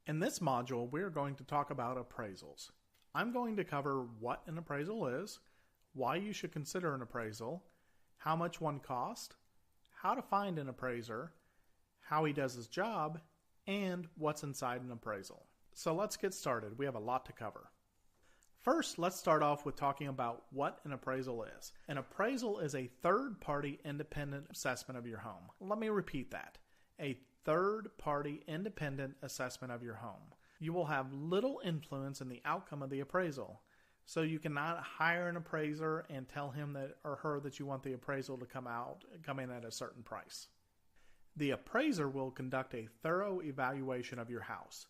In this module, we are going to talk about appraisals. I'm going to cover what an appraisal is, why you should consider an appraisal, how much one costs, how to find an appraiser, how he does his job, and what's inside an appraisal. So let's get started. We have a lot to cover. First, let's start off with talking about what an appraisal is. An appraisal is a third-party independent assessment of your home. Let me repeat that. A third-party independent assessment of your home. You will have little influence in the outcome of the appraisal. So you cannot hire an appraiser and tell him that or her that you want the appraisal to come in at a certain price. The appraiser will conduct a thorough evaluation of your house.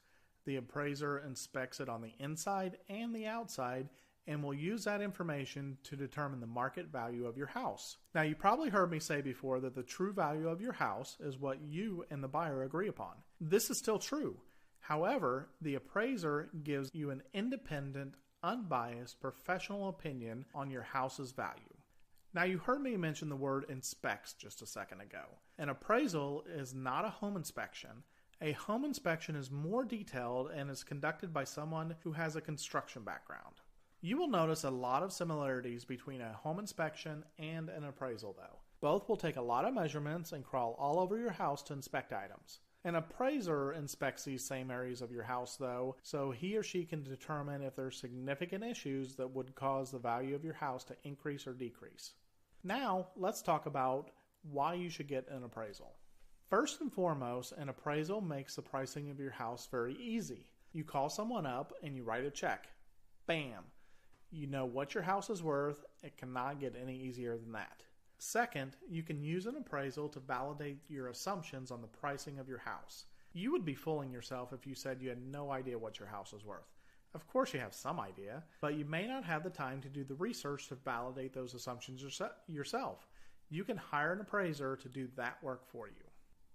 The appraiser inspects it on the inside and the outside and will use that information to determine the market value of your house. Now, you probably heard me say before that the true value of your house is what you and the buyer agree upon. This is still true. However, the appraiser gives you an independent, unbiased, professional opinion on your house's value. Now, you heard me mention the word inspects just a second ago. An appraisal is not a home inspection. A home inspection is more detailed and is conducted by someone who has a construction background. You will notice a lot of similarities between a home inspection and an appraisal though. Both will take a lot of measurements and crawl all over your house to inspect items. An appraiser inspects these same areas of your house though, so he or she can determine if there are significant issues that would cause the value of your house to increase or decrease. Now, let's talk about why you should get an appraisal. First and foremost, an appraisal makes the pricing of your house very easy. You call someone up and you write a check. Bam! You know what your house is worth. It cannot get any easier than that. Second, you can use an appraisal to validate your assumptions on the pricing of your house. You would be fooling yourself if you said you had no idea what your house is worth. Of course you have some idea, but you may not have the time to do the research to validate those assumptions yourself. You can hire an appraiser to do that work for you.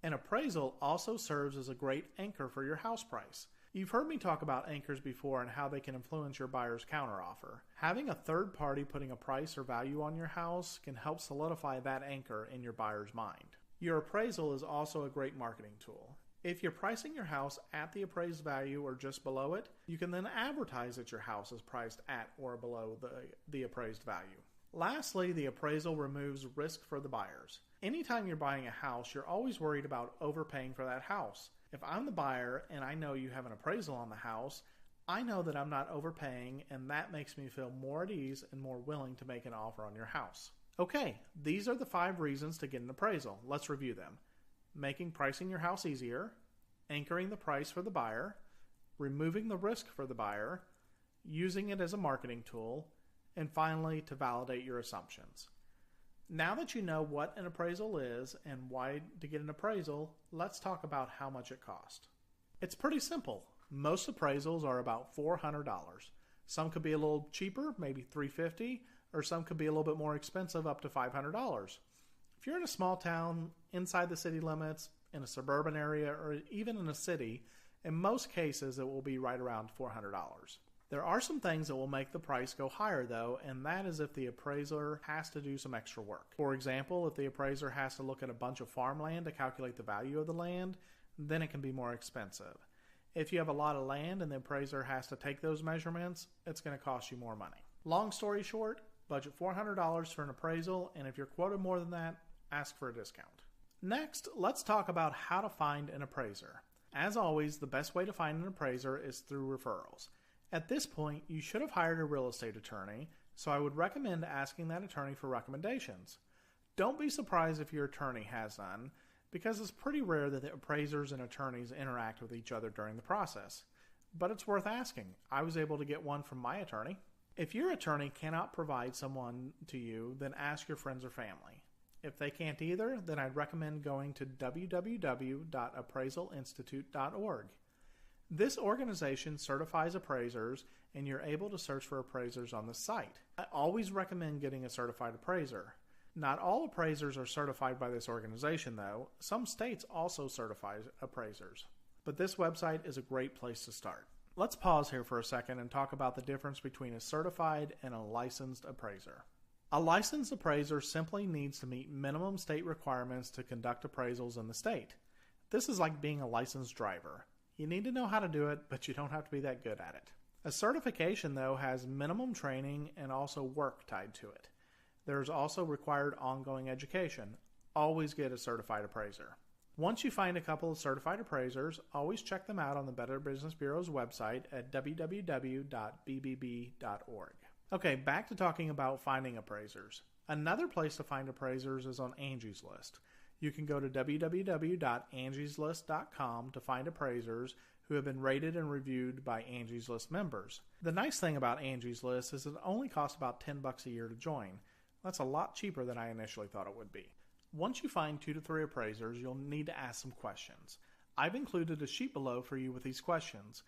An appraisal also serves as a great anchor for your house price. You've heard me talk about anchors before and how they can influence your buyer's counteroffer. Having a third party putting a price or value on your house can help solidify that anchor in your buyer's mind. Your appraisal is also a great marketing tool. If you're pricing your house at the appraised value or just below it, you can then advertise that your house is priced at or below the appraised value. Lastly, the appraisal removes risk for the buyers. Anytime you're buying a house, you're always worried about overpaying for that house. If I'm the buyer and I know you have an appraisal on the house, I know that I'm not overpaying, and that makes me feel more at ease and more willing to make an offer on your house. Okay, these are the 5 reasons to get an appraisal. Let's review them. Making pricing your house easier, anchoring the price for the buyer, removing the risk for the buyer, using it as a marketing tool, and finally, to validate your assumptions. Now that you know what an appraisal is and why to get an appraisal, let's talk about how much it costs. It's pretty simple. Most appraisals are about $400. Some could be a little cheaper, maybe $350, or some could be a little bit more expensive, up to $500. If you're in a small town, inside the city limits, in a suburban area, or even in a city, in most cases it will be right around $400. There are some things that will make the price go higher though, and that is if the appraiser has to do some extra work. For example, if the appraiser has to look at a bunch of farmland to calculate the value of the land, then it can be more expensive. If you have a lot of land and the appraiser has to take those measurements, it's going to cost you more money. Long story short, budget $400 for an appraisal, and if you're quoted more than that, ask for a discount. Next, let's talk about how to find an appraiser. As always, the best way to find an appraiser is through referrals. At this point, you should have hired a real estate attorney, so I would recommend asking that attorney for recommendations. Don't be surprised if your attorney has none, because it's pretty rare that the appraisers and attorneys interact with each other during the process. But it's worth asking. I was able to get one from my attorney. If your attorney cannot provide someone to you, then ask your friends or family. If they can't either, then I'd recommend going to www.appraisalinstitute.org. This organization certifies appraisers, and you're able to search for appraisers on the site. I always recommend getting a certified appraiser. Not all appraisers are certified by this organization, though. Some states also certify appraisers. But this website is a great place to start. Let's pause here for a second and talk about the difference between a certified and a licensed appraiser. A licensed appraiser simply needs to meet minimum state requirements to conduct appraisals in the state. This is like being a licensed driver. You need to know how to do it, but you don't have to be that good at it. A certification, though, has minimum training and also work tied to it. There's also required ongoing education. Always get a certified appraiser. Once you find a couple of certified appraisers, always check them out on the Better Business Bureau's website at www.bbb.org. Okay, back to talking about finding appraisers. Another place to find appraisers is on Angie's List. You can go to www.angieslist.com to find appraisers who have been rated and reviewed by Angie's List members. The nice thing about Angie's List is it only costs about $10 a year to join. That's a lot cheaper than I initially thought it would be. Once you find 2 to 3 appraisers, you'll need to ask some questions. I've included a sheet below for you with these questions.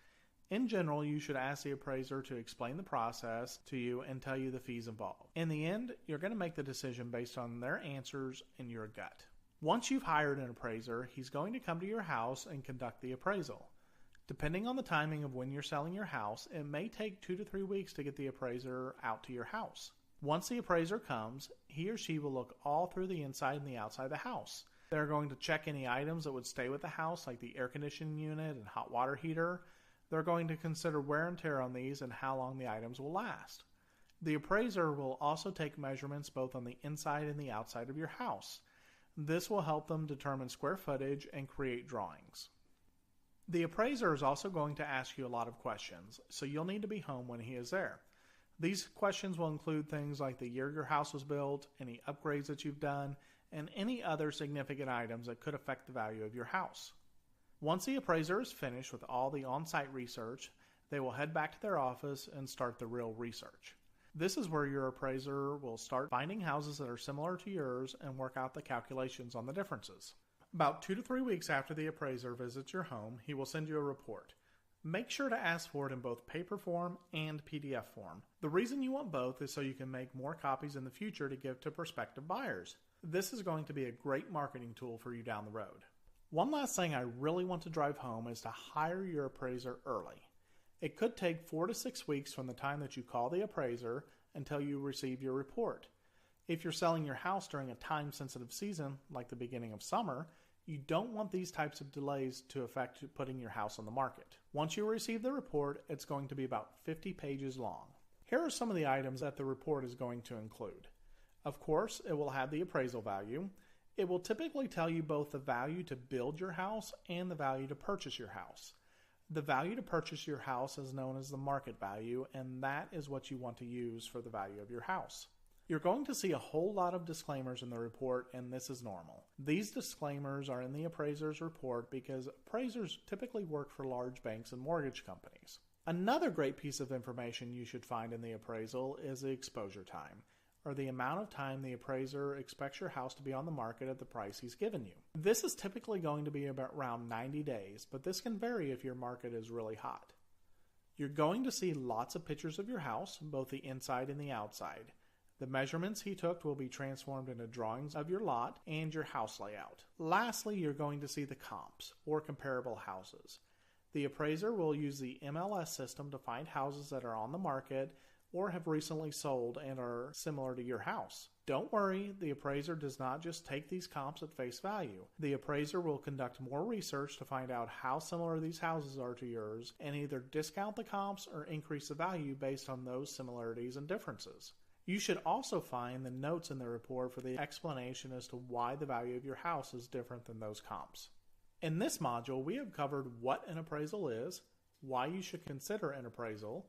In general, you should ask the appraiser to explain the process to you and tell you the fees involved. In the end, you're going to make the decision based on their answers and your gut. Once you've hired an appraiser, he's going to come to your house and conduct the appraisal. Depending on the timing of when you're selling your house, it may take 2 to 3 weeks to get the appraiser out to your house. Once the appraiser comes, he or she will look all through the inside and the outside of the house. They're going to check any items that would stay with the house, like the air conditioning unit and hot water heater. They're going to consider wear and tear on these and how long the items will last. The appraiser will also take measurements both on the inside and the outside of your house. This will help them determine square footage and create drawings. The appraiser is also going to ask you a lot of questions, so you'll need to be home when he is there. These questions will include things like the year your house was built, any upgrades that you've done, and any other significant items that could affect the value of your house. Once the appraiser is finished with all the on-site research, they will head back to their office and start the real research. This is where your appraiser will start finding houses that are similar to yours and work out the calculations on the differences. About 2 to 3 weeks after the appraiser visits your home, he will send you a report. Make sure to ask for it in both paper form and PDF form. The reason you want both is so you can make more copies in the future to give to prospective buyers. This is going to be a great marketing tool for you down the road. One last thing I really want to drive home is to hire your appraiser early. It could take 4 to 6 weeks from the time that you call the appraiser until you receive your report. If you're selling your house during a time-sensitive season, like the beginning of summer, you don't want these types of delays to affect putting your house on the market. Once you receive the report, it's going to be about 50 pages long. Here are some of the items that the report is going to include. Of course, it will have the appraisal value. It will typically tell you both the value to build your house and the value to purchase your house. The value to purchase your house is known as the market value, and that is what you want to use for the value of your house. You're going to see a whole lot of disclaimers in the report, and this is normal. These disclaimers are in the appraiser's report because appraisers typically work for large banks and mortgage companies. Another great piece of information you should find in the appraisal is the exposure time, or the amount of time the appraiser expects your house to be on the market at the price he's given you. This is typically going to be about around 90 days, but this can vary if your market is really hot. You're going to see lots of pictures of your house, both the inside and the outside. The measurements he took will be transformed into drawings of your lot and your house layout. Lastly, you're going to see the comps, or comparable houses. The appraiser will use the MLS system to find houses that are on the market or have recently sold and are similar to your house. Don't worry, the appraiser does not just take these comps at face value. The appraiser will conduct more research to find out how similar these houses are to yours and either discount the comps or increase the value based on those similarities and differences. You should also find the notes in the report for the explanation as to why the value of your house is different than those comps. In this module, we have covered what an appraisal is, why you should consider an appraisal,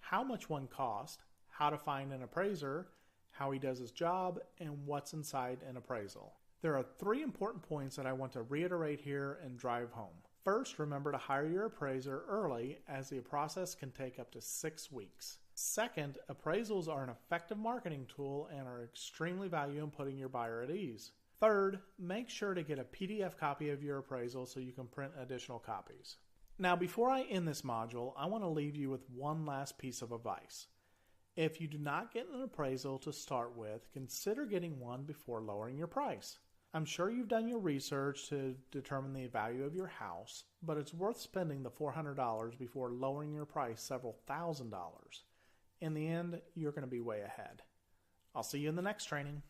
how much one costs, how to find an appraiser, how he does his job, and what's inside an appraisal. There are 3 important points that I want to reiterate here and drive home. First, remember to hire your appraiser early, as the process can take up to 6 weeks. Second, appraisals are an effective marketing tool and are extremely valuable in putting your buyer at ease. Third, make sure to get a PDF copy of your appraisal so you can print additional copies. Now, before I end this module, I want to leave you with one last piece of advice. If you do not get an appraisal to start with, consider getting one before lowering your price. I'm sure you've done your research to determine the value of your house, but it's worth spending the $400 before lowering your price several $1,000s. In the end, you're going to be way ahead. I'll see you in the next training.